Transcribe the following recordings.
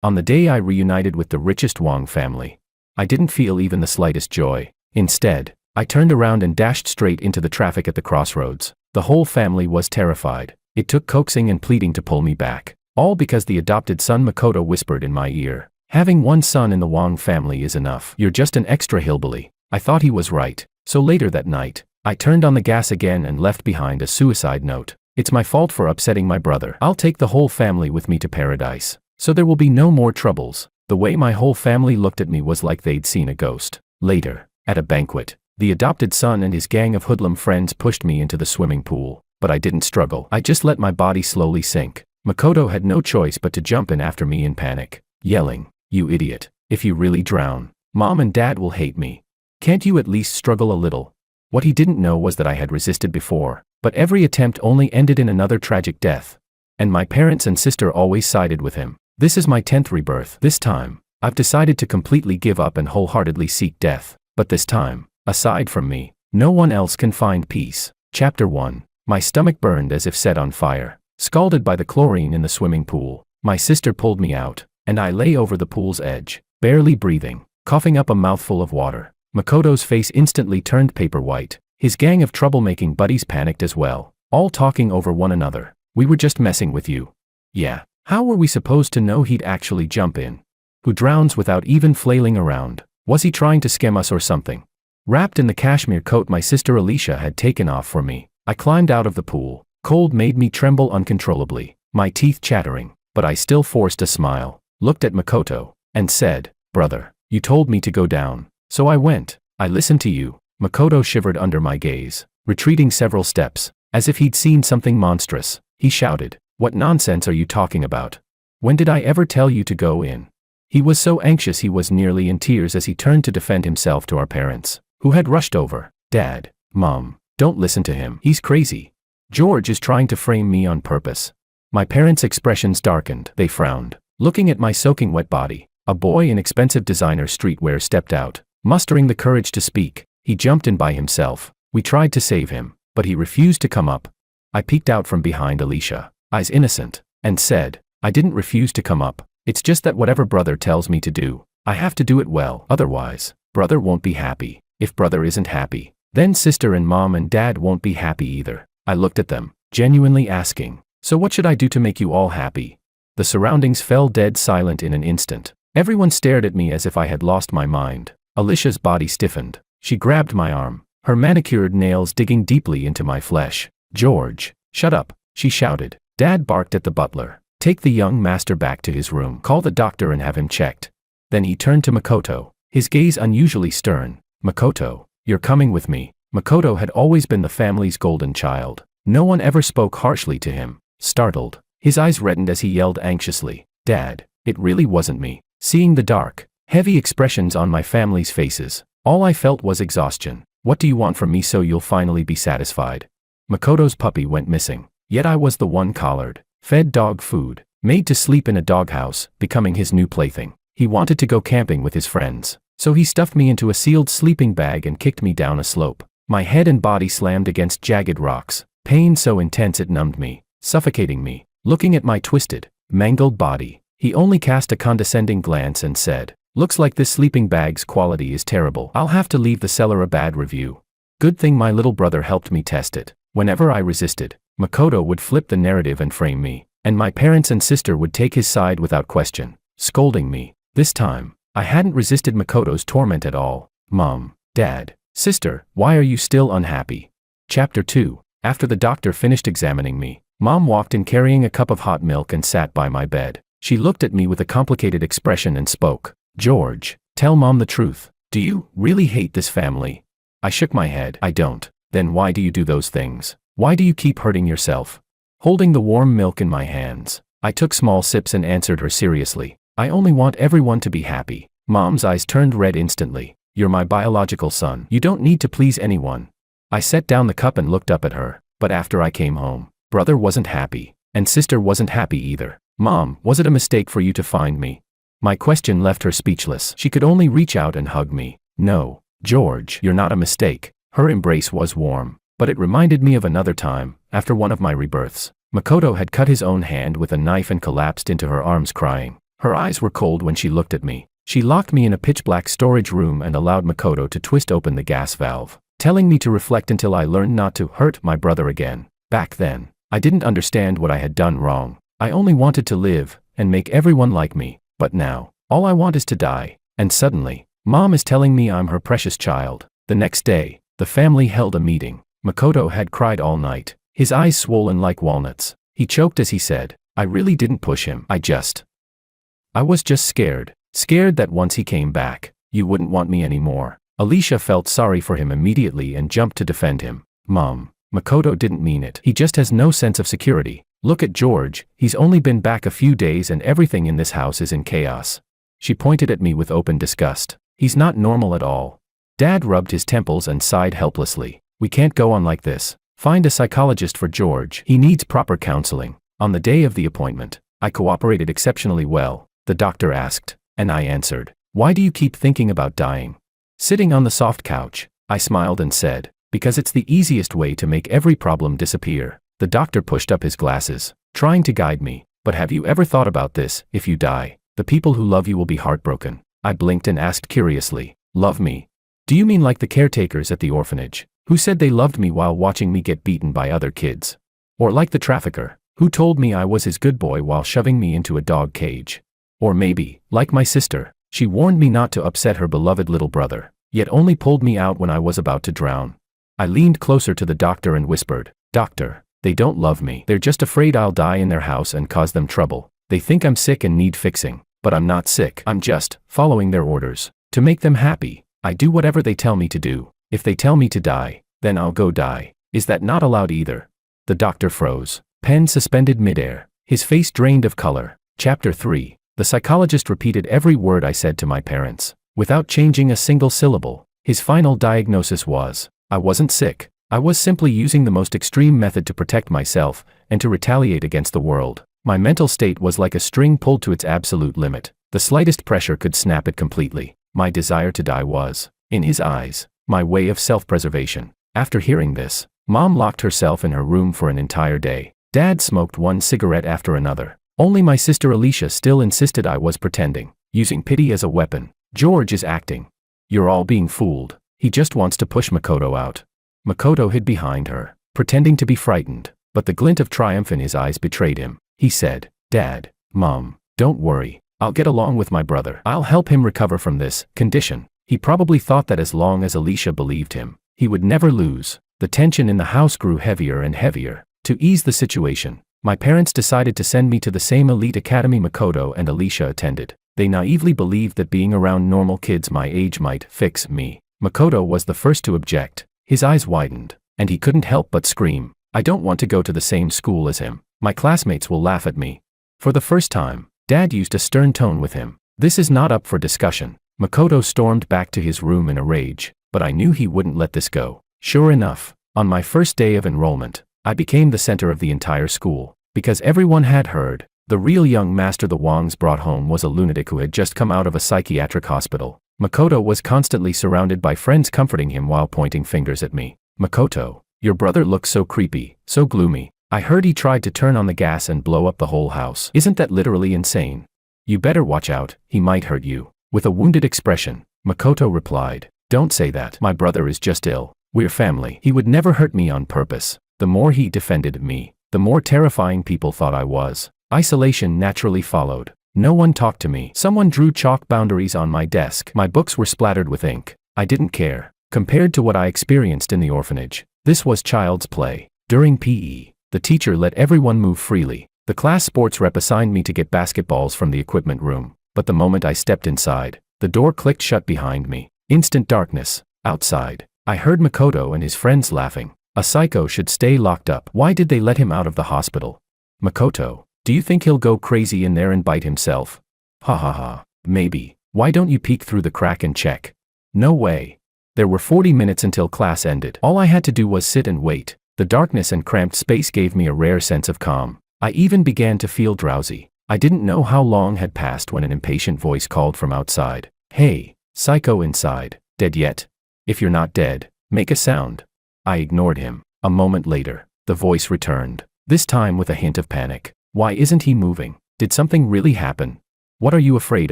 On the day I reunited with the richest Wang family, I didn't feel even the slightest joy. Instead, I turned around and dashed straight into the traffic at the crossroads. The whole family was terrified. It took coaxing and pleading to pull me back. All because the adopted son Makoto whispered in my ear, "Having one son in the Wang family is enough. You're just an extra hillbilly." I thought he was right. So later that night, I turned on the gas again and left behind a suicide note. "It's my fault for upsetting my brother. I'll take the whole family with me to paradise, so there will be no more troubles." The way my whole family looked at me was like they'd seen a ghost. Later, at a banquet, the adopted son and his gang of hoodlum friends pushed me into the swimming pool, but I didn't struggle. I just let my body slowly sink. Makoto had no choice but to jump in after me in panic, yelling, "You idiot. If you really drown, Mom and Dad will hate me. Can't you at least struggle a little?" What he didn't know was that I had resisted before, but every attempt only ended in another tragic death. And my parents and sister always sided with him. This is my 10th rebirth. This time, I've decided to completely give up and wholeheartedly seek death. But this time, aside from me, no one else can find peace. Chapter 1. My stomach burned as if set on fire. Scalded by the chlorine in the swimming pool, my sister pulled me out, and I lay over the pool's edge, barely breathing, coughing up a mouthful of water. Makoto's face instantly turned paper white. His gang of troublemaking buddies panicked as well, all talking over one another. "We were just messing with you." Yeah, how were we supposed to know he'd actually jump in? Who drowns without even flailing around? Was he trying to scam us or something? Wrapped in the cashmere coat my sister Alicia had taken off for me, I climbed out of the pool. Cold made me tremble uncontrollably, my teeth chattering, but I still forced a smile, looked at Makoto, and said, "Brother, you told me to go down. So I went. I listened to you." Makoto shivered under my gaze, retreating several steps, as if he'd seen something monstrous. He shouted, "What nonsense are you talking about? When did I ever tell you to go in?" He was so anxious he was nearly in tears as he turned to defend himself to our parents, who had rushed over. "Dad, Mom, don't listen to him. He's crazy. George is trying to frame me on purpose." My parents' expressions darkened. They frowned, looking at my soaking wet body. A boy in expensive designer streetwear stepped out. Mustering the courage to speak, he jumped in by himself. We tried to save him, but he refused to come up. I peeked out from behind Alicia, eyes innocent, and said, "I didn't refuse to come up. It's just that whatever brother tells me to do, I have to do it well. Otherwise, brother won't be happy. If brother isn't happy, then sister and Mom and Dad won't be happy either." I looked at them, genuinely asking, "So what should I do to make you all happy?" The surroundings fell dead silent in an instant. Everyone stared at me as if I had lost my mind. Alicia's body stiffened. She grabbed my arm, her manicured nails digging deeply into my flesh. "George, shut up," she shouted. Dad barked at the butler. "Take the young master back to his room. Call the doctor and have him checked." Then he turned to Makoto, his gaze unusually stern. "Makoto, you're coming with me." Makoto had always been the family's golden child. No one ever spoke harshly to him. Startled, his eyes reddened as he yelled anxiously, "Dad, it really wasn't me." Seeing the dark, heavy expressions on my family's faces, all I felt was exhaustion. "What do you want from me so you'll finally be satisfied?" Makoto's puppy went missing, yet I was the one collared, fed dog food, made to sleep in a doghouse, becoming his new plaything. He wanted to go camping with his friends, so he stuffed me into a sealed sleeping bag and kicked me down a slope. My head and body slammed against jagged rocks, pain so intense it numbed me, suffocating me. Looking at my twisted, mangled body, he only cast a condescending glance and said, "Looks like this sleeping bag's quality is terrible. I'll have to leave the seller a bad review." Good thing my little brother helped me test it. Whenever I resisted, Makoto would flip the narrative and frame me, and my parents and sister would take his side without question, scolding me. This time, I hadn't resisted Makoto's torment at all. "Mom, Dad, sister, why are you still unhappy?" Chapter 2. After the doctor finished examining me, Mom walked in carrying a cup of hot milk and sat by my bed. She looked at me with a complicated expression and spoke. "George, tell Mom the truth. Do you really hate this family?" I shook my head. "I don't." "Then why do you do those things? Why do you keep hurting yourself?" Holding the warm milk in my hands, I took small sips and answered her seriously. "I only want everyone to be happy." Mom's eyes turned red instantly. "You're my biological son. You don't need to please anyone." I set down the cup and looked up at her. "But after I came home, brother wasn't happy, and sister wasn't happy either. Mom, was it a mistake for you to find me?" My question left her speechless. She could only reach out and hug me. "No, George, you're not a mistake." Her embrace was warm, but it reminded me of another time, after one of my rebirths. Makoto had cut his own hand with a knife and collapsed into her arms crying. Her eyes were cold when she looked at me. She locked me in a pitch-black storage room and allowed Makoto to twist open the gas valve, telling me to reflect until I learned not to hurt my brother again. Back then, I didn't understand what I had done wrong. I only wanted to live and make everyone like me. But now, all I want is to die. And suddenly, Mom is telling me I'm her precious child. The next day, the family held a meeting. Makoto had cried all night, his eyes swollen like walnuts. He choked as he said, "I really didn't push him. I was just scared. Scared that once he came back, you wouldn't want me anymore." Alicia felt sorry for him immediately and jumped to defend him. "Mom, Makoto didn't mean it. He just has no sense of security. Look at George, he's only been back a few days and everything in this house is in chaos." She pointed at me with open disgust. "He's not normal at all." Dad rubbed his temples and sighed helplessly. "We can't go on like this. Find a psychologist for George. He needs proper counseling." On the day of the appointment, I cooperated exceptionally well. The doctor asked, and I answered, "Why do you keep thinking about dying?" Sitting on the soft couch, I smiled and said, "Because it's the easiest way to make every problem disappear." The doctor pushed up his glasses, trying to guide me. "But have you ever thought about this? If you die, the people who love you will be heartbroken." I blinked and asked curiously, "Love me? Do you mean like the caretakers at the orphanage, who said they loved me while watching me get beaten by other kids? Or like the trafficker, who told me I was his good boy while shoving me into a dog cage? Or maybe, like my sister, she warned me not to upset her beloved little brother, yet only pulled me out when I was about to drown?" I leaned closer to the doctor and whispered, "Doctor, they don't love me. They're just afraid I'll die in their house and cause them trouble. They think I'm sick and need fixing. But I'm not sick. I'm just following their orders. To make them happy, I do whatever they tell me to do. If they tell me to die, then I'll go die. Is that not allowed either?" The doctor froze, pen suspended midair, his face drained of color. Chapter 3. The psychologist repeated every word I said to my parents, without changing a single syllable. His final diagnosis was, I wasn't sick. I was simply using the most extreme method to protect myself and to retaliate against the world. My mental state was like a string pulled to its absolute limit. The slightest pressure could snap it completely. My desire to die was, in his eyes, my way of self-preservation. After hearing this, Mom locked herself in her room for an entire day. Dad smoked one cigarette after another. Only my sister Alicia still insisted I was pretending, using pity as a weapon. "George is acting. You're all being fooled. He just wants to push Makoto out." Makoto hid behind her, pretending to be frightened, but the glint of triumph in his eyes betrayed him. He said, "Dad, Mom, don't worry. I'll get along with my brother. I'll help him recover from this condition." He probably thought that as long as Alicia believed him, he would never lose. The tension in the house grew heavier and heavier. To ease the situation, my parents decided to send me to the same elite academy Makoto and Alicia attended. They naively believed that being around normal kids my age might fix me. Makoto was the first to object. His eyes widened, and he couldn't help but scream, "I don't want to go to the same school as him. My classmates will laugh at me." For the first time, Dad used a stern tone with him. "This is not up for discussion." Makoto stormed back to his room in a rage, but I knew he wouldn't let this go. Sure enough, on my first day of enrollment, I became the center of the entire school. Because everyone had heard, the real young master the Wangs brought home was a lunatic who had just come out of a psychiatric hospital. Makoto was constantly surrounded by friends comforting him while pointing fingers at me. "Makoto, your brother looks so creepy, so gloomy. I heard he tried to turn on the gas and blow up the whole house. Isn't that literally insane? You better watch out, he might hurt you." With a wounded expression, Makoto replied, "Don't say that. My brother is just ill. We're family. He would never hurt me on purpose." The more he defended me, the more terrifying people thought I was. Isolation naturally followed. No one talked to me. Someone drew chalk boundaries on my desk. My books were splattered with ink. I didn't care. Compared to what I experienced in the orphanage, this was child's play. During PE, the teacher let everyone move freely. The class sports rep assigned me to get basketballs from the equipment room. But the moment I stepped inside, the door clicked shut behind me. Instant darkness. Outside, I heard Makoto and his friends laughing. "A psycho should stay locked up. Why did they let him out of the hospital? Makoto, do you think he'll go crazy in there and bite himself? Ha ha ha. Maybe. Why don't you peek through the crack and check?" No way. There were 40 minutes until class ended. All I had to do was sit and wait. The darkness and cramped space gave me a rare sense of calm. I even began to feel drowsy. I didn't know how long had passed when an impatient voice called from outside. "Hey, psycho inside, dead yet? If you're not dead, make a sound." I ignored him. A moment later, the voice returned, this time with a hint of panic. "Why isn't he moving? Did something really happen?" What are you afraid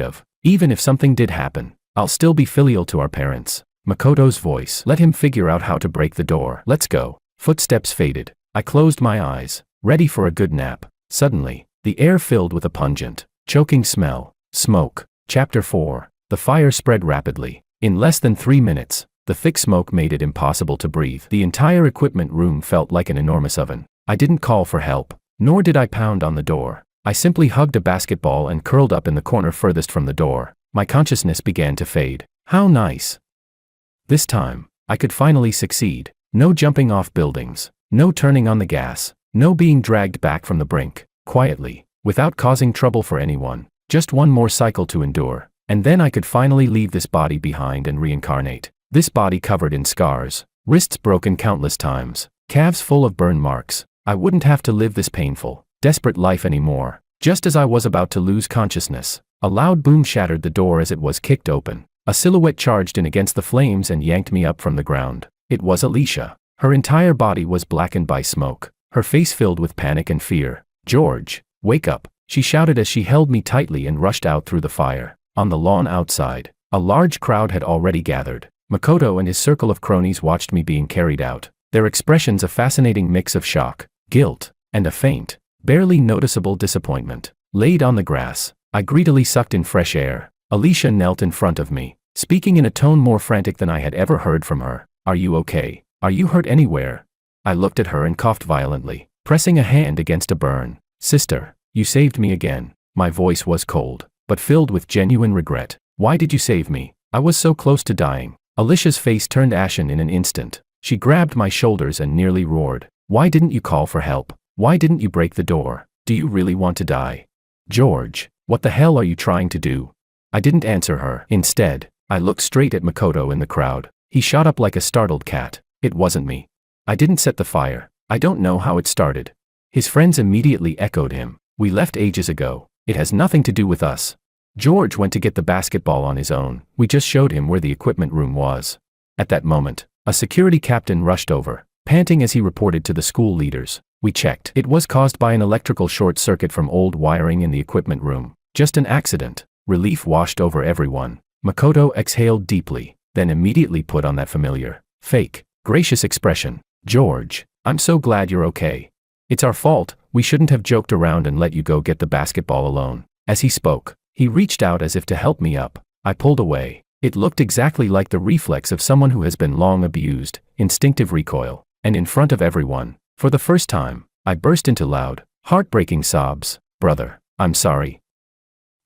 of? Even if something did happen, I'll still be filial to our parents. Makoto's voice. Let him figure out how to break the door. Let's go. Footsteps faded. I closed my eyes, ready for a good nap. Suddenly, the air filled with a pungent, choking smell. Smoke. Chapter 4. The fire spread rapidly. In less than 3 minutes, the thick smoke made it impossible to breathe. The entire equipment room felt like an enormous oven. I didn't call for help, nor did I pound on the door. I simply hugged a basketball and curled up in the corner furthest from the door. My consciousness began to fade. How nice. This time, I could finally succeed. No jumping off buildings, no turning on the gas, no being dragged back from the brink, quietly, without causing trouble for anyone. Just one more cycle to endure, and then I could finally leave this body behind and reincarnate. This body covered in scars, wrists broken countless times, calves full of burn marks. I wouldn't have to live this painful, desperate life anymore. Just as I was about to lose consciousness, a loud boom shattered the door as it was kicked open. A silhouette charged in against the flames and yanked me up from the ground. It was Alicia. Her entire body was blackened by smoke, her face filled with panic and fear. "George, wake up," she shouted as she held me tightly and rushed out through the fire. On the lawn outside, a large crowd had already gathered. Makoto and his circle of cronies watched me being carried out, their expressions a fascinating mix of shock, guilt, and a faint, barely noticeable disappointment. Laid on the grass, I greedily sucked in fresh air. Alicia knelt in front of me, speaking in a tone more frantic than I had ever heard from her. "Are you okay? Are you hurt anywhere?" I looked at her and coughed violently, pressing a hand against a burn. "Sister, you saved me again." My voice was cold, but filled with genuine regret. "Why did you save me? I was so close to dying." Alicia's face turned ashen in an instant. She grabbed my shoulders and nearly roared. "Why didn't you call for help? Why didn't you break the door? Do you really want to die?" "George, what the hell are you trying to do?" I didn't answer her. Instead, I looked straight at Makoto in the crowd. He shot up like a startled cat. "It wasn't me. I didn't set the fire. I don't know how it started." His friends immediately echoed him. "We left ages ago. It has nothing to do with us. George went to get the basketball on his own. We just showed him where the equipment room was." At that moment, a security captain rushed over, panting as he reported to the school leaders. "We checked. It was caused by an electrical short circuit from old wiring in the equipment room. Just an accident." Relief washed over everyone. Makoto exhaled deeply, then immediately put on that familiar, fake, gracious expression. "George, I'm so glad you're okay. It's our fault. We shouldn't have joked around and let you go get the basketball alone." As he spoke, he reached out as if to help me up. I pulled away. It looked exactly like the reflex of someone who has been long abused, instinctive recoil. And in front of everyone, for the first time, I burst into loud, heartbreaking sobs. "Brother, I'm sorry.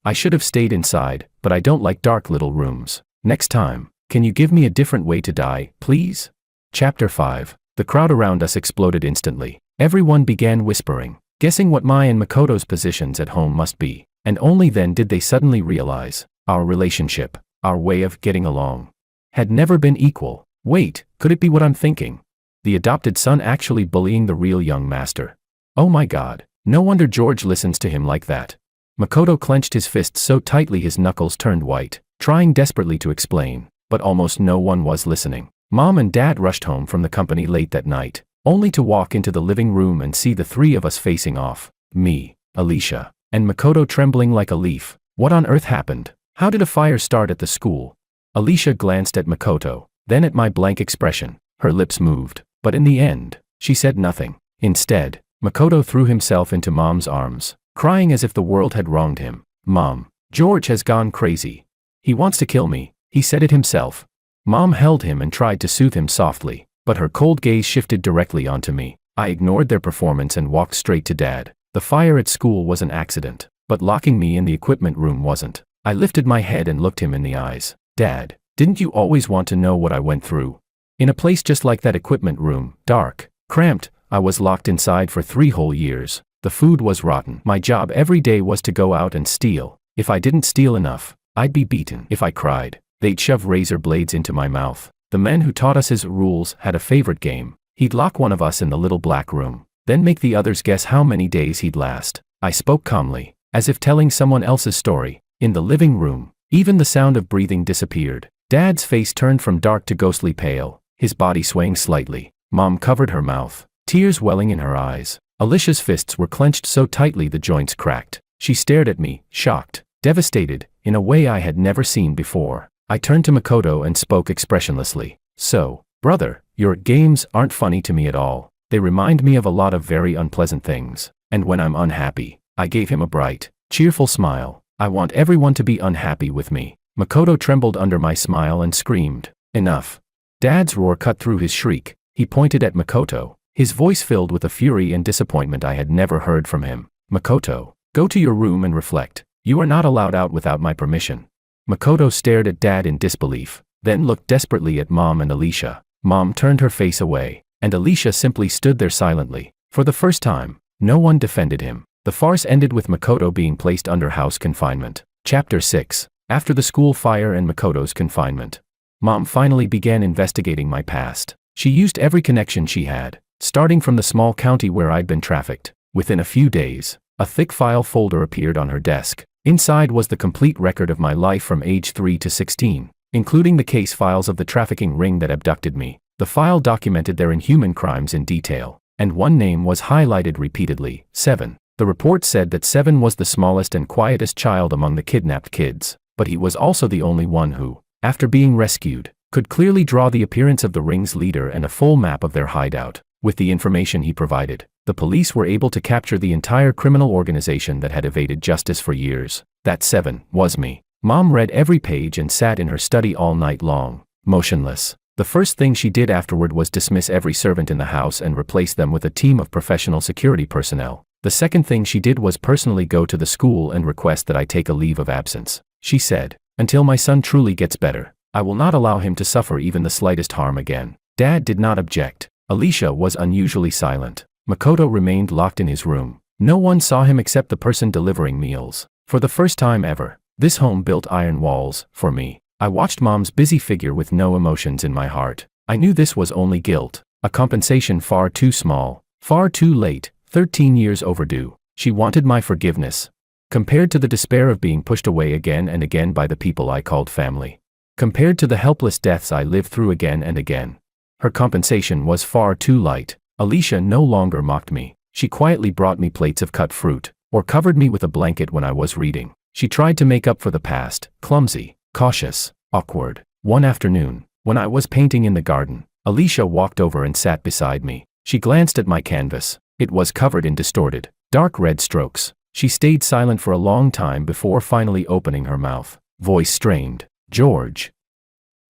I should have stayed inside, but I don't like dark little rooms. Next time, can you give me a different way to die, please?" Chapter 5. The crowd around us exploded instantly. Everyone began whispering, guessing what my and Makoto's positions at home must be, and only then did they suddenly realize, our relationship, our way of getting along, had never been equal. Wait, could it be what I'm thinking? The adopted son actually bullying the real young master. Oh my God, no wonder George listens to him like that. Makoto clenched his fists so tightly his knuckles turned white, trying desperately to explain, but almost no one was listening. Mom and Dad rushed home from the company late that night, only to walk into the living room and see the three of us facing off. Me, Alicia, and Makoto trembling like a leaf. What on earth happened? How did a fire start at the school? Alicia glanced at Makoto, then at my blank expression. Her lips moved, but in the end, she said nothing. Instead, Makoto threw himself into Mom's arms, crying as if the world had wronged him. "Mom, George has gone crazy. He wants to kill me. He said it himself." Mom held him and tried to soothe him softly, but her cold gaze shifted directly onto me. I ignored their performance and walked straight to Dad. The fire at school was an accident, but locking me in the equipment room wasn't. I lifted my head and looked him in the eyes. "Dad, didn't you always want to know what I went through? In a place just like that equipment room, dark, cramped, I was locked inside for 3 whole years. The food was rotten. My job every day was to go out and steal. If I didn't steal enough, I'd be beaten. If I cried, they'd shove razor blades into my mouth. The man who taught us his rules had a favorite game. He'd lock one of us in the little black room, then make the others guess how many days he'd last." I spoke calmly, as if telling someone else's story. In the living room, even the sound of breathing disappeared. Dad's face turned from dark to ghostly pale, his body swaying slightly. Mom covered her mouth, tears welling in her eyes. Alicia's fists were clenched so tightly the joints cracked. She stared at me, shocked. devastated, in a way I had never seen before. I turned to Makoto and spoke expressionlessly. So, brother, your games aren't funny to me at all. They remind me of a lot of very unpleasant things. And when I'm unhappy, I gave him a bright, cheerful smile. I want everyone to be unhappy with me. Makoto trembled under my smile and screamed, "Enough." Dad's roar cut through his shriek. He pointed at Makoto, his voice filled with a fury and disappointment I had never heard from him. "Makoto, go to your room and reflect. You are not allowed out without my permission." Makoto stared at Dad in disbelief, then looked desperately at Mom and Alicia. Mom turned her face away, and Alicia simply stood there silently. For the first time, no one defended him. The farce ended with Makoto being placed under house confinement. Chapter 6. After the school fire and Makoto's confinement, Mom finally began investigating my past. She used every connection she had, starting from the small county where I'd been trafficked. Within a few days, a thick file folder appeared on her desk. Inside was the complete record of my life from age 3 to 16, including the case files of the trafficking ring that abducted me. The file documented their inhuman crimes in detail, and one name was highlighted repeatedly: 7. The report said that 7 was the smallest and quietest child among the kidnapped kids, but he was also the only one who, after being rescued, could clearly draw the appearance of the ring's leader and a full map of their hideout. With the information he provided, the police were able to capture the entire criminal organization that had evaded justice for years. That 7 was me. Mom read every page and sat in her study all night long, motionless. The first thing she did afterward was dismiss every servant in the house and replace them with a team of professional security personnel. The second thing she did was personally go to the school and request that I take a leave of absence. She said, "Until my son truly gets better, I will not allow him to suffer even the slightest harm again." Dad did not object. Alicia was unusually silent. Makoto remained locked in his room. No one saw him except the person delivering meals. For the first time ever, this home built iron walls for me. I watched Mom's busy figure with no emotions in my heart. I knew this was only guilt, a compensation far too small, far too late, 13 years overdue. She wanted my forgiveness, compared to the despair of being pushed away again and again by the people I called family. Compared to the helpless deaths I lived through again and again, her compensation was far too light. Alicia no longer mocked me. She quietly brought me plates of cut fruit, or covered me with a blanket when I was reading. She tried to make up for the past, clumsy, cautious, awkward. One afternoon, when I was painting in the garden, Alicia walked over and sat beside me. She glanced at my canvas. It was covered in distorted, dark red strokes. She stayed silent for a long time before finally opening her mouth, voice strained. "George."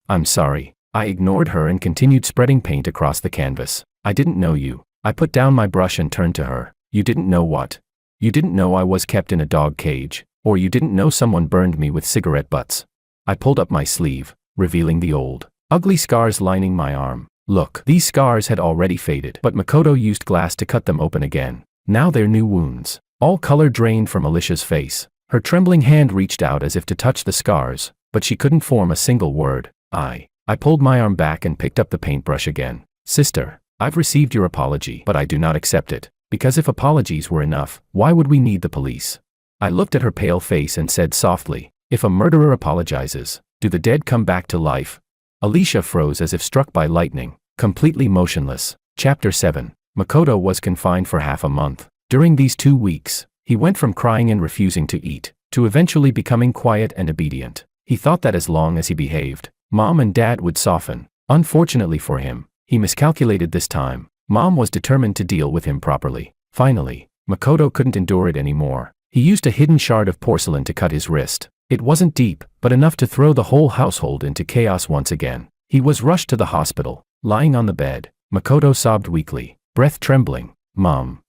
"I'm sorry." I ignored her and continued spreading paint across the canvas. "I didn't know you." I put down my brush and turned to her. "You didn't know what? You didn't know I was kept in a dog cage, or you didn't know someone burned me with cigarette butts." I pulled up my sleeve, revealing the old, ugly scars lining my arm. Look, these scars had already faded, but Makoto used glass to cut them open again. Now they're new wounds. All color drained from Alicia's face. Her trembling hand reached out as if to touch the scars, but she couldn't form a single word. I pulled my arm back and picked up the paintbrush again. "Sister, I've received your apology, but I do not accept it. Because if apologies were enough, why would we need the police?" I looked at her pale face and said softly, "If a murderer apologizes, do the dead come back to life?" Alicia froze as if struck by lightning, completely motionless. Chapter 7. Makoto was confined for half a month. During these 2 weeks, he went from crying and refusing to eat, to eventually becoming quiet and obedient. He thought that as long as he behaved, Mom and Dad would soften. Unfortunately for him, he miscalculated this time. Mom was determined to deal with him properly. Finally, Makoto couldn't endure it anymore. He used a hidden shard of porcelain to cut his wrist. It wasn't deep, but enough to throw the whole household into chaos once again. He was rushed to the hospital. Lying on the bed, Makoto sobbed weakly, breath trembling. "Mom,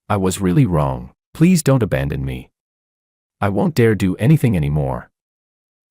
I was really wrong. Please don't abandon me. I won't dare do anything anymore.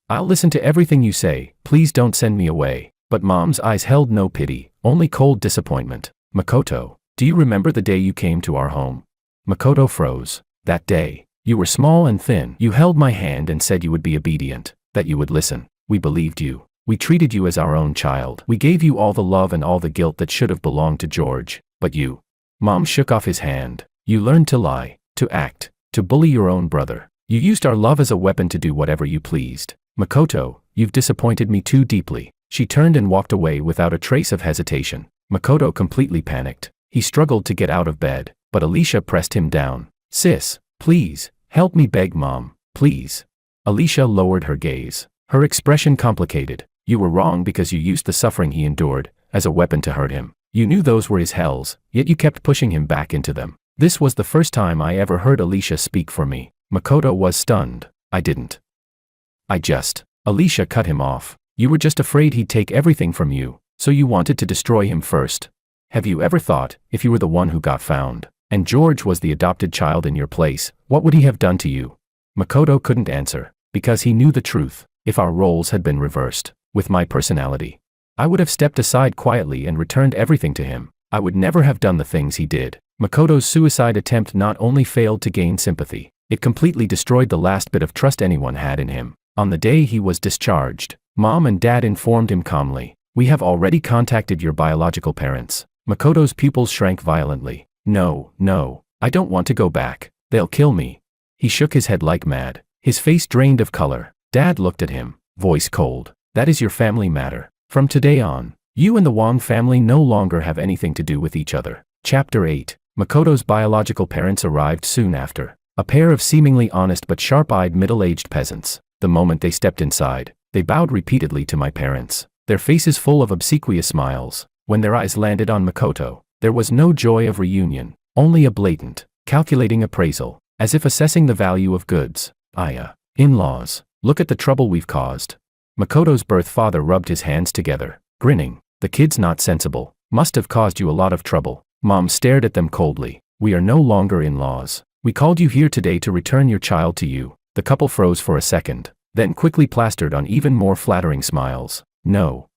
I'll listen to everything you say. Please don't send me away." But Mom's eyes held no pity, only cold disappointment. "Makoto, do you remember the day you came to our home?" Makoto froze. "That day, you were small and thin. You held my hand and said you would be obedient, that you would listen. We believed you. We treated you as our own child. We gave you all the love and all the guilt that should have belonged to George. But you..." Mom shook off his hand. "You learned to lie, to act, to bully your own brother. You used our love as a weapon to do whatever you pleased. Makoto, you've disappointed me too deeply." She turned and walked away without a trace of hesitation. Makoto completely panicked. He struggled to get out of bed, but Alicia pressed him down. "Sis, please, help me," begged Mom. "Please." Alicia lowered her gaze. Her expression complicated. You were wrong because you used the suffering he endured as a weapon to hurt him. You knew those were his hells, yet you kept pushing him back into them. This was the first time I ever heard Alicia speak for me. Makoto was stunned. I didn't. Alicia cut him off. You were just afraid he'd take everything from you, so you wanted to destroy him first. Have you ever thought, if you were the one who got found, and George was the adopted child in your place, what would he have done to you? Makoto couldn't answer, because he knew the truth. If our roles had been reversed, with my personality, I would have stepped aside quietly and returned everything to him. I would never have done the things he did. Makoto's suicide attempt not only failed to gain sympathy, it completely destroyed the last bit of trust anyone had in him. On the day he was discharged, Mom and Dad informed him calmly, "We have already contacted your biological parents." Makoto's pupils shrank violently. No, I don't want to go back. They'll kill me." He shook his head like mad. His face drained of color. Dad looked at him, voice cold. "That is your family matter. From today on, you and the Wong family no longer have anything to do with each other." Chapter 8. Makoto's biological parents arrived soon after. A pair of seemingly honest but sharp-eyed middle-aged peasants. The moment they stepped inside, they bowed repeatedly to my parents, their faces full of obsequious smiles. When their eyes landed on Makoto, there was no joy of reunion, only a blatant, calculating appraisal, as if assessing the value of goods. In-laws, look at the trouble we've caused." Makoto's birth father rubbed his hands together, grinning. "The kid's not sensible, must have caused you a lot of trouble." Mom stared at them coldly. "We are no longer in-laws. We called you here today to return your child to you." The couple froze for a second, then quickly plastered on even more flattering smiles. No,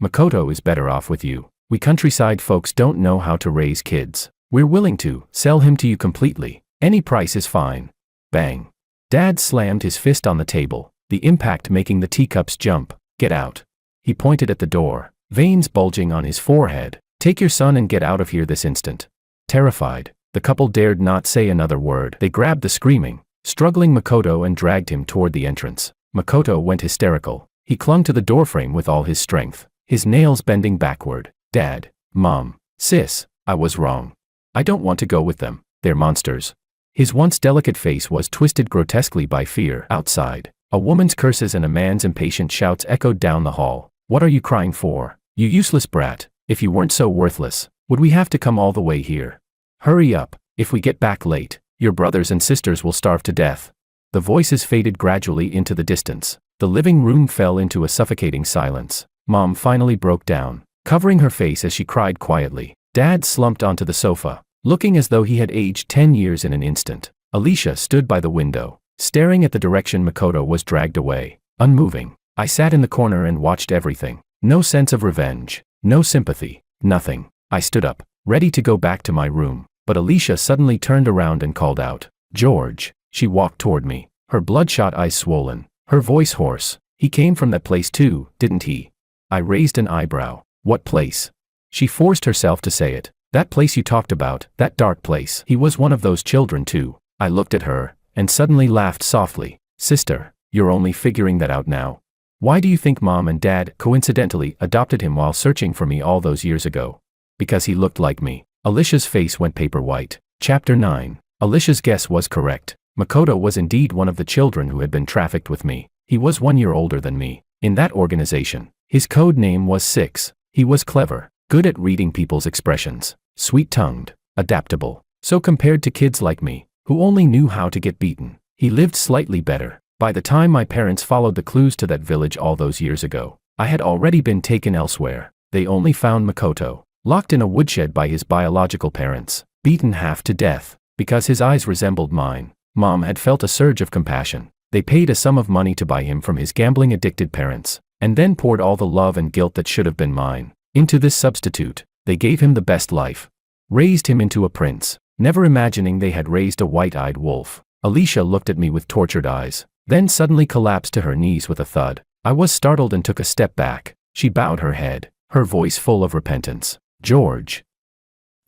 Makoto is better off with you. We countryside folks don't know how to raise kids. We're willing to sell him to you completely. Any price is fine." Bang. Dad slammed his fist on the table, the impact making the teacups jump. "Get out." He pointed at the door, veins bulging on his forehead. "Take your son and get out of here this instant." Terrified, the couple dared not say another word. They grabbed the screaming, struggling Makoto and dragged him toward the entrance. Makoto went hysterical. He clung to the doorframe with all his strength, his nails bending backward. "Dad, Mom, Sis, I was wrong. I don't want to go with them. They're monsters." His once delicate face was twisted grotesquely by fear. Outside, a woman's curses and a man's impatient shouts echoed down the hall. "What are you crying for? You useless brat. If you weren't so worthless, would we have to come all the way here? Hurry up. If we get back late, your brothers and sisters will starve to death." The voices faded gradually into the distance. The living room fell into a suffocating silence. Mom finally broke down, covering her face as she cried quietly. Dad slumped onto the sofa, looking as though he had aged 10 years in an instant. Alicia stood by the window, staring at the direction Makoto was dragged away, unmoving. I sat in the corner and watched everything. No sense of revenge, no sympathy, nothing. I stood up, ready to go back to my room, but Alicia suddenly turned around and called out, "George." She walked toward me, her bloodshot eyes swollen, her voice hoarse. "He came from that place too, didn't he?" I raised an eyebrow. "What place?" She forced herself to say it. "That place you talked about, that dark place. He was one of those children too." I looked at her, and suddenly laughed softly. "Sister, you're only figuring that out now. Why do you think Mom and Dad coincidentally adopted him while searching for me all those years ago? Because he looked like me." Alicia's face went paper white. Chapter 9. Alicia's guess was correct. Makoto was indeed one of the children who had been trafficked with me. He was 1 year older than me. In that organization, his code name was 6. He was clever, good at reading people's expressions, sweet-tongued, adaptable. So compared to kids like me, who only knew how to get beaten, he lived slightly better. By the time my parents followed the clues to that village all those years ago, I had already been taken elsewhere. They only found Makoto, locked in a woodshed by his biological parents, beaten half to death, because his eyes resembled mine. Mom had felt a surge of compassion. They paid a sum of money to buy him from his gambling-addicted parents, and then poured all the love and guilt that should have been mine into this substitute. They gave him the best life, raised him into a prince, never imagining they had raised a white-eyed wolf. Alicia looked at me with tortured eyes, then suddenly collapsed to her knees with a thud. I was startled and took a step back. She bowed her head, her voice full of repentance. "George,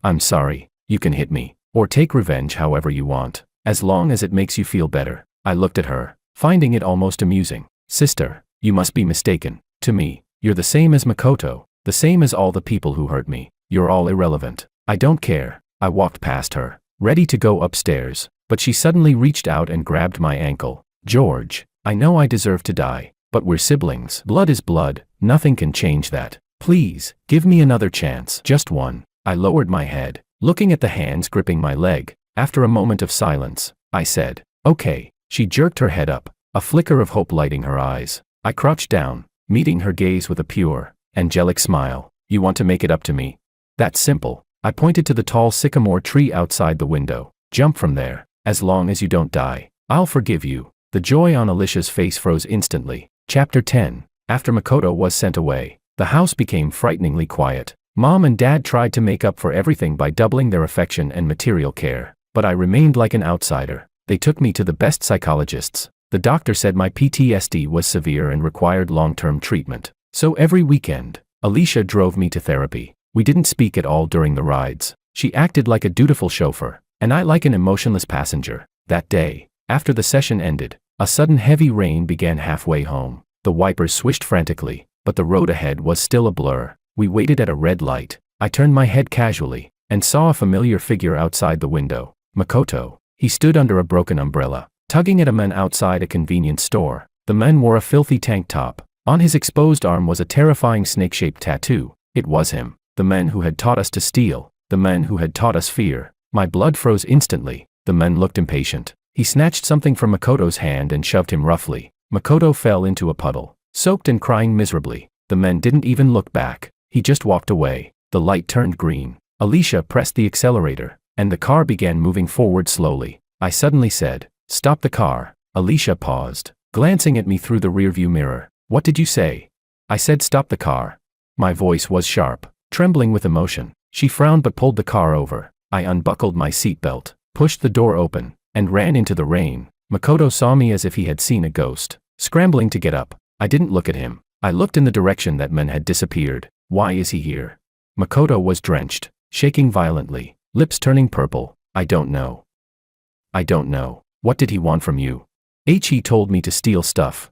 I'm sorry. You can hit me, or take revenge however you want, as long as it makes you feel better." I looked at her, finding it almost amusing. "Sister, you must be mistaken. To me, you're the same as Makoto, the same as all the people who hurt me. You're all irrelevant." "I don't care." I walked past her, ready to go upstairs, but she suddenly reached out and grabbed my ankle. "George, I know I deserve to die, but we're siblings. Blood is blood, nothing can change that. Please, give me another chance, just one. I lowered my head, looking at the hands gripping my leg. After a moment of silence, I said, okay. She jerked her head up, a flicker of hope lighting her eyes. I crouched down, meeting her gaze with a pure, angelic smile. You want to make it up to me? That's simple. I pointed to the tall sycamore tree outside the window. Jump from there. As long as you don't die, I'll forgive you. The joy on Alicia's face froze instantly. Chapter 10. After Makoto was sent away, the house became frighteningly quiet. Mom and Dad tried to make up for everything by doubling their affection and material care, but I remained like an outsider. They took me to the best psychologists. The doctor said my PTSD was severe and required long-term treatment. So every weekend, Alicia drove me to therapy. We didn't speak at all during the rides. She acted like a dutiful chauffeur, and I like an emotionless passenger. That day, after the session ended, a sudden heavy rain began halfway home. The wipers swished frantically, but the road ahead was still a blur. We waited at a red light. I turned my head casually, and saw a familiar figure outside the window. Makoto. He stood under a broken umbrella, tugging at a man outside a convenience store. The man wore a filthy tank top. On his exposed arm was a terrifying snake-shaped tattoo. It was him. The man who had taught us to steal. The man who had taught us fear. My blood froze instantly. The man looked impatient. He snatched something from Makoto's hand and shoved him roughly. Makoto fell into a puddle, soaked and crying miserably. The man didn't even look back. He just walked away. The light turned green. Alicia pressed the accelerator, and the car began moving forward slowly. I suddenly said, "Stop the car." Alicia paused, glancing at me through the rearview mirror. "What did you say?" I said, "Stop the car." My voice was sharp, trembling with emotion. She frowned but pulled the car over. I unbuckled my seatbelt, pushed the door open, and ran into the rain. Makoto saw me as if he had seen a ghost, scrambling to get up. I didn't look at him. I looked in the direction that man had disappeared. Why is he here? Makoto was drenched, shaking violently, lips turning purple. I don't know. I don't know. What did he want from you? He told me to steal stuff.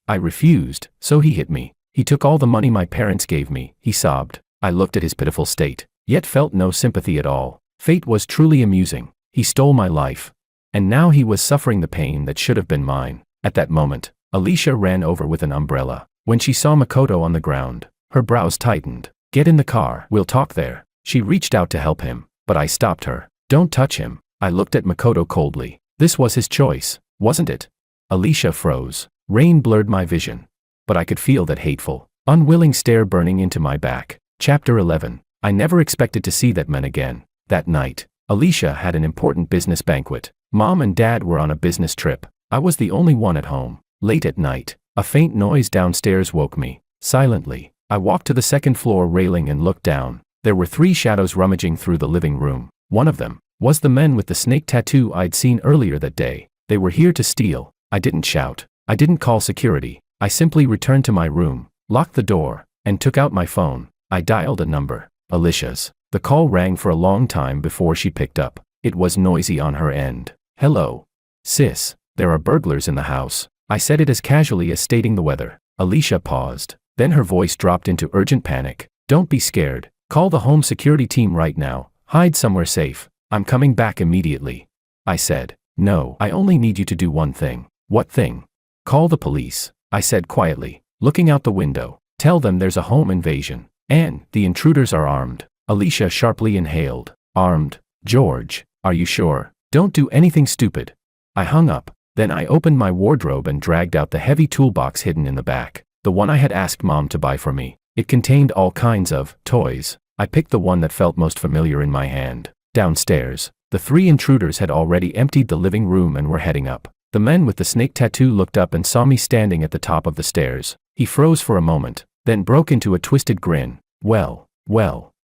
I refused, so he hit me. He took all the money my parents gave me, he sobbed. I looked at his pitiful state, yet felt no sympathy at all. Fate was truly amusing. He stole my life. And now he was suffering the pain that should have been mine. At that moment, Alicia ran over with an umbrella. When she saw Makoto on the ground, her brows tightened. "Get in the car, we'll talk there." She reached out to help him, but I stopped her. "Don't touch him." I looked at Makoto coldly. This was his choice, wasn't it? Alicia froze. Rain blurred my vision, but I could feel that hateful, unwilling stare burning into my back. Chapter 11. I never expected to see that man again. That night, Alicia had an important business banquet. Mom and Dad were on a business trip. I was the only one at home. Late at night, a faint noise downstairs woke me. Silently, I walked to the second floor railing and looked down. There were 3 shadows rummaging through the living room. One of them was the men with the snake tattoo I'd seen earlier that day. They were here to steal. I didn't shout. I didn't call security. I simply returned to my room, locked the door, and took out my phone. I dialed a number. Alicia's. The call rang for a long time before she picked up. It was noisy on her end. "Hello. Sis, there are burglars in the house." I said it as casually as stating the weather. Alicia paused. Then her voice dropped into urgent panic. "Don't be scared. Call the home security team right now. Hide somewhere safe. I'm coming back immediately." I said, "No, I only need you to do one thing." "What thing?" "Call the police," I said quietly, looking out the window. "Tell them there's a home invasion, and the intruders are armed." Alicia sharply inhaled. "Armed? George, are you sure? Don't do anything stupid." I hung up. Then I opened my wardrobe and dragged out the heavy toolbox hidden in the back, the one I had asked Mom to buy for me. It contained all kinds of toys. I picked the one that felt most familiar in my hand. Downstairs, the 3 intruders had already emptied the living room and were heading up. The man with the snake tattoo looked up and saw me standing at the top of the stairs. He froze for a moment, then broke into a twisted grin. Well,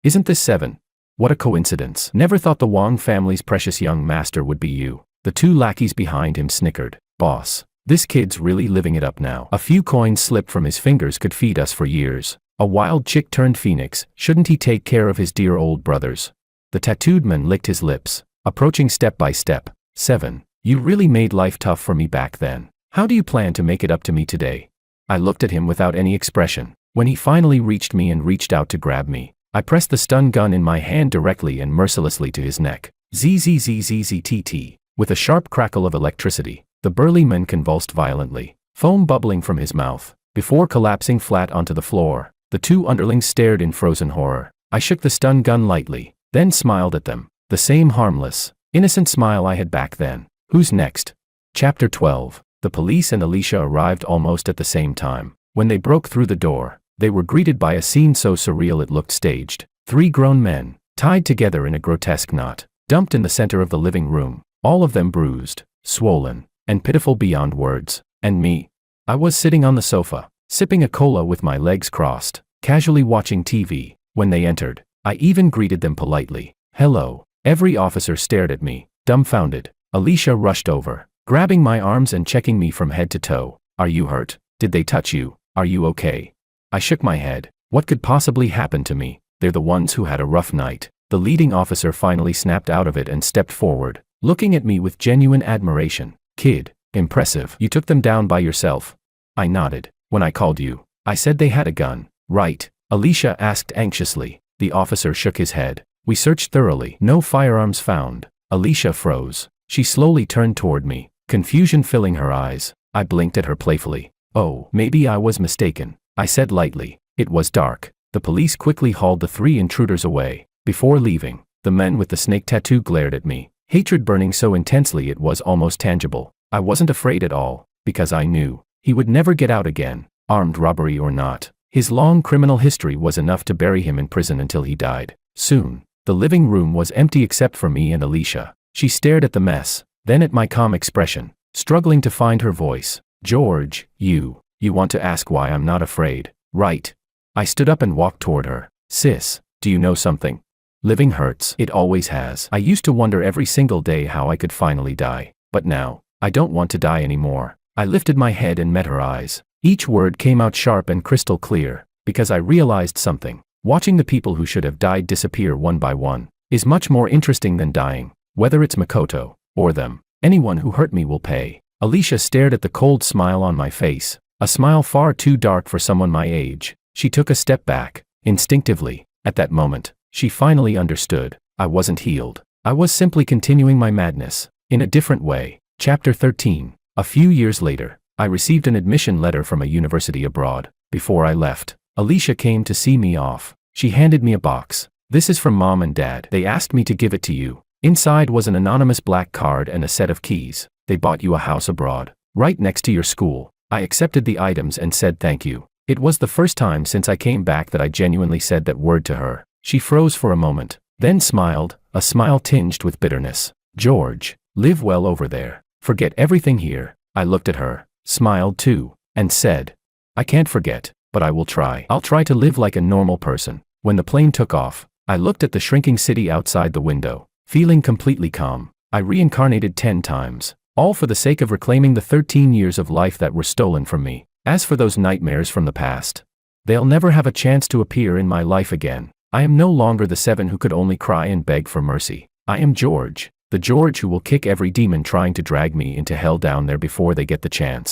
isn't this 7? What a coincidence. Never thought the Wong family's precious young master would be you. The 2 lackeys behind him snickered. "Boss, this kid's really living it up now. A few coins slipped from his fingers could feed us for years. A wild chick turned phoenix. Shouldn't he take care of his dear old brothers?" The tattooed man licked his lips, approaching step by step. "7, you really made life tough for me back then. How do you plan to make it up to me today?" I looked at him without any expression. When he finally reached me and reached out to grab me, I pressed the stun gun in my hand directly and mercilessly to his neck. ZZZZZTT. With a sharp crackle of electricity, The burly man convulsed violently, foam bubbling from his mouth, before collapsing flat onto the floor. The two underlings stared in frozen horror. I shook the stun gun lightly, then smiled at them, the same harmless, innocent smile I had back then. Who's next? Chapter 12. The police and Alicia arrived almost at the same time. When they broke through the door, they were greeted by a scene so surreal it looked staged. 3 grown men, tied together in a grotesque knot, dumped in the center of the living room, all of them bruised, swollen, and pitiful beyond words. And me? I was sitting on the sofa, sipping a cola with my legs crossed, casually watching TV. When they entered, I even greeted them politely. Hello. Every officer stared at me, dumbfounded. Alicia rushed over, grabbing my arms and checking me from head to toe. Are you hurt? Did they touch you? Are you okay? I shook my head. What could possibly happen to me? They're the ones who had a rough night. The leading officer finally snapped out of it and stepped forward, looking at me with genuine admiration. Kid, impressive. You took them down by yourself? I nodded. When I called you, I said they had a gun, right? Alicia asked anxiously. The officer shook his head. We searched thoroughly. No firearms found. Alicia froze. She slowly turned toward me, confusion filling her eyes. I blinked at her playfully. Oh, maybe I was mistaken, I said lightly. It was dark. The police quickly hauled the 3 intruders away. Before leaving, the man with the snake tattoo glared at me, hatred burning so intensely it was almost tangible. I wasn't afraid at all, because I knew he would never get out again, armed robbery or not. His long criminal history was enough to bury him in prison until he died. Soon, the living room was empty except for me and Alicia. She stared at the mess, then at my calm expression, struggling to find her voice. George, you want to ask why I'm not afraid, right? I stood up and walked toward her. Sis, do you know something? Living hurts. It always has. I used to wonder every single day how I could finally die. But now, I don't want to die anymore. I lifted my head and met her eyes. Each word came out sharp and crystal clear, because I realized something. Watching the people who should have died disappear one by one is much more interesting than dying. Whether it's Makoto, or them, anyone who hurt me will pay. Alicia stared at the cold smile on my face, a smile far too dark for someone my age. She took a step back, instinctively. At that moment, she finally understood. I wasn't healed. I was simply continuing my madness, in a different way. Chapter 13. A few years later, I received an admission letter from a university abroad. Before I left, Alicia came to see me off. She handed me a box. This is from Mom and Dad. They asked me to give it to you. Inside was an anonymous black card and a set of keys. They bought you a house abroad, right next to your school. I accepted the items and said thank you. It was the first time since I came back that I genuinely said that word to her. She froze for a moment, then smiled, a smile tinged with bitterness. George, live well over there. Forget everything here. I looked at her, smiled too, and said, I can't forget, but I will try. I'll try to live like a normal person. When the plane took off, I looked at the shrinking city outside the window, feeling completely calm. I reincarnated 10 times, all for the sake of reclaiming the 13 years of life that were stolen from me. As for those nightmares from the past, they'll never have a chance to appear in my life again. I am no longer the 7 who could only cry and beg for mercy. I am George, the George who will kick every demon trying to drag me into hell down there before they get the chance.